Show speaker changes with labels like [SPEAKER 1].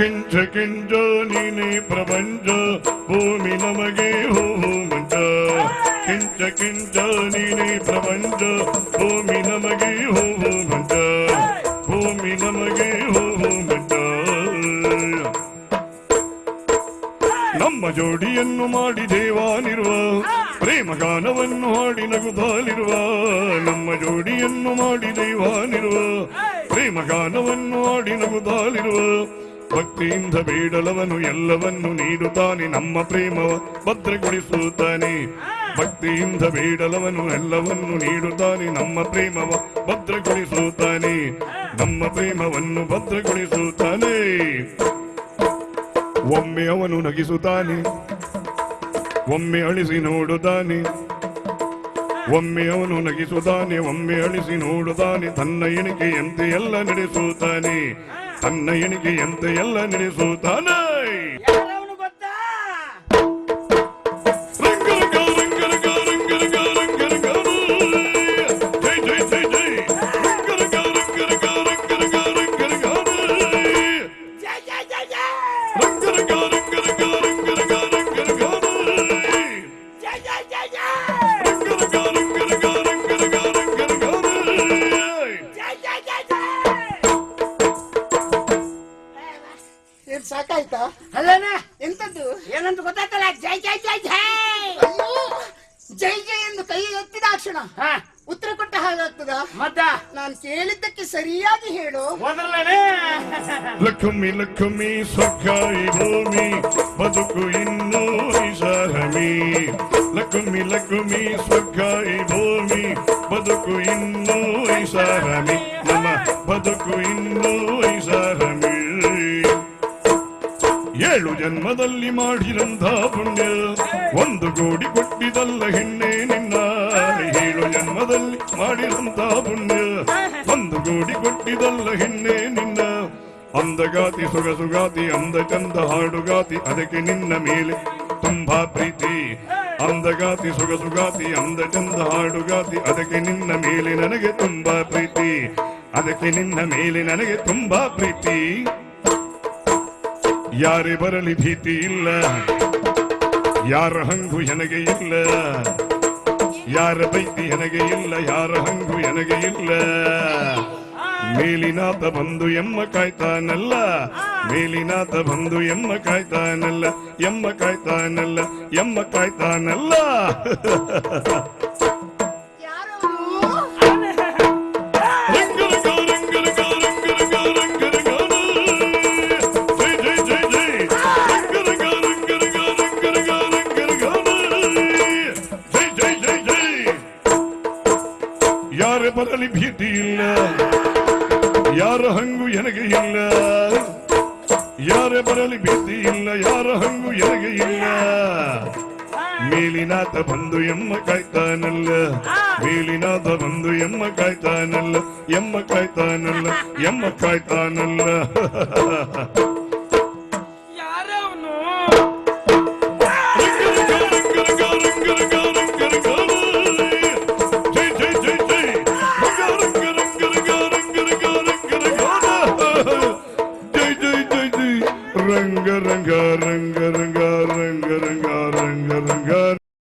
[SPEAKER 1] ಕಿಂಚ ಕಿಂಚ ನೀನೇ ಪ್ರಪಂಚ ಭೂಮಿ ನಮಗೆ ಹೂವು ಮಂಚ ಕಿಂಚ ಕಿಂಚ ನೀನೇ ಪ್ರಪಂಚ ಭೂಮಿ ನಮಗೆ ಹೂವು ಮಂಚ ಭೂಮಿ ನಮಗೆ ಹೂವು ಮಂಚ ನಮ್ಮ ಜೋಡಿಯನ್ನು ಮಾಡಿ ದೇವಾನಿರುವ ಪ್ರೇಮಗಾನವನ್ನು ಹಾಡಿ ನಗುತ್ತಾಲಿರುವ ನಮ್ಮ ಜೋಡಿಯನ್ನು ಮಾಡಿ ದೇವಾನಿರುವ ಪ್ರೇಮಗಾನವನ್ನು ಹಾಡಿ ನಗುತ್ತಾಲಿರುವ ಭಕ್ತಿಯಿಂದ ಬೇಡಲವನು ಎಲ್ಲವನ್ನು ನೀಡುತ್ತಾನೆ ನಮ್ಮ ಪ್ರೇಮವ ಭದ್ರಗೊಳಿಸುತ್ತಾನೆ ಭಕ್ತಿಯಿಂದ ಬೇಡಲವನು ಎಲ್ಲವನ್ನು ನೀಡುತ್ತಾನೆ ನಮ್ಮ ಪ್ರೇಮವ ಭದ್ರಗೊಳಿಸುತ್ತಾನೆ ನಮ್ಮ ಪ್ರೇಮವನ್ನು ಭದ್ರಗೊಳಿಸುತ್ತಾನೆ ಒಮ್ಮೆ ಅವನು ನಗಿಸುತ್ತಾನೆ ಒಮ್ಮೆ ಅಳಿಸಿ ನೋಡುತ್ತಾನೆ ಒಮ್ಮೆ ಅವನು ನಗಿಸುತ್ತಾನೆ ಒಮ್ಮೆ ಅಳಿಸಿ ನೋಡುತ್ತಾನೆ ತನ್ನ ಎಣಿಕೆಯಂತೆ ಎಲ್ಲ ನಡೆಸುತ್ತಾನೆ ತನ್ನ ಎಣಿಕೆಯಂತೆ ಎಲ್ಲ ನಡೆಸುತ್ತಾನೆ
[SPEAKER 2] ಸಾಕಾಯ್ತಾ?
[SPEAKER 3] ಅಲ್ಲಣ್ಣ
[SPEAKER 2] ಎಂತದ್ದು
[SPEAKER 3] ಏನಂತ ಗೊತ್ತಾಯ್ತಲ್ಲ? ಜೈ ಜೈ ಜೈ ಜೈ
[SPEAKER 2] ಅಯ್ಯೋ, ಜೈ ಜೈ ಎಂದು ಕೈ ಎತ್ತಿದಾಕ್ಷಣ ಉತ್ತರ ಕೊಟ್ಟ ಹಾಗಾಗ್ತದ?
[SPEAKER 3] ಮತ್ತ
[SPEAKER 2] ನಾನು ಕೇಳಿದ್ದಕ್ಕೆ ಸರಿಯಾಗಿ ಹೇಳು.
[SPEAKER 1] ಲಕ್ಷ್ಮಿ ಲಕ್ಷ್ಮಿ ಸ್ವರ್ಗಾಯಿ ಭೂಮಿ ಬದುಕು ಇನ್ನೂ ಐಷಾರಾಮಿ ಲಕ್ಷ್ಮಿ ಲಕ್ಷ್ಮಿ ಸ್ವರ್ಗಾಯಿ ಭೂಮಿ ಬದುಕು ಇನ್ನೂ ಐಷಾರಾಮಿ ನಮ್ಮ ಬದುಕು ಇನ್ನೂ ಐಷಾರಾಮಿ ಏಳು ಜನ್ಮದಲ್ಲಿ ಮಾಡಿದಂಥ ಪುಣ್ಯ ಒಂದು ಕೋಟಿ ಕೊಟ್ಟಿದಲ್ಲ ಹೆಣ್ಣೆ ನಿನ್ನ ಏಳು ಜನ್ಮದಲ್ಲಿ ಮಾಡಿದಂಥ ಪುಣ್ಯ ಒಂದು ಕೋಟಿ ಕೊಟ್ಟಿದಲ್ಲ ಹೆಣ್ಣೆ ನಿನ್ನ ಅಂದಗಾತಿ ಸುಗಸುಗಾತಿ ಅಂದ ಚಂದ ಹಾಡುಗಾತಿ ಅದಕ್ಕೆ ನಿನ್ನ ಮೇಲೆ ತುಂಬಾ ಪ್ರೀತಿ ಅಂದಗಾತಿ ಸುಗಸುಗಾತಿ ಅಂದ ಚಂದ ಹಾಡುಗಾತಿ ಅದಕ್ಕೆ ನಿನ್ನ ಮೇಲೆ ನನಗೆ ತುಂಬಾ ಪ್ರೀತಿ ಅದಕ್ಕೆ ನಿನ್ನ ಮೇಲೆ ನನಗೆ ತುಂಬಾ ಪ್ರೀತಿ ಯಾರೇ ಬರಲಿ ಭೀತಿ ಇಲ್ಲ ಯಾರ ಹಂಗು ನನಗೆ ಇಲ್ಲ ಯಾರ ಬೈತಿ ನನಗೆ ಇಲ್ಲ ಯಾರ ಹಂಗು ನನಗೆ ಇಲ್ಲ ಮೇಲಿನಾಥ ಬಂದು ಎಮ್ಮ ಕಾಯ್ತಾನಲ್ಲ ಮೇಲಿನಾಥ ಬಂದು ಎಮ್ಮ ಕಾಯ್ತಾನಲ್ಲ ಎಮ್ಮ ಕಾಯ್ತಾನಲ್ಲ ಎಮ್ಮ ಕಾಯ್ತಾನಲ್ಲ ಯಾರ ಬರಲಿ ಭೀತಿ ಇಲ್ಲ ಯಾರ ಹಂಗು ನನಗೆ ಇಲ್ಲ ಯಾರ ಬರಲಿ ಭೀತಿ ಇಲ್ಲ ಯಾರ ಹಂಗು ನನಗೆ ಇಲ್ಲ ಮೇಲಿನಾಥ ಬಂದು ಎಮ್ಮ ಕಾಯ್ತಾನಲ್ಲ ಮೇಲಿನಾಥ ಬಂದು ಎಮ್ಮ ಕಾಯ್ತಾನಲ್ಲ ಎಮ್ಮ ಕಾಯ್ತಾನಲ್ಲ ಎಮ್ಮ ಕಾಯ್ತಾನಲ್ಲ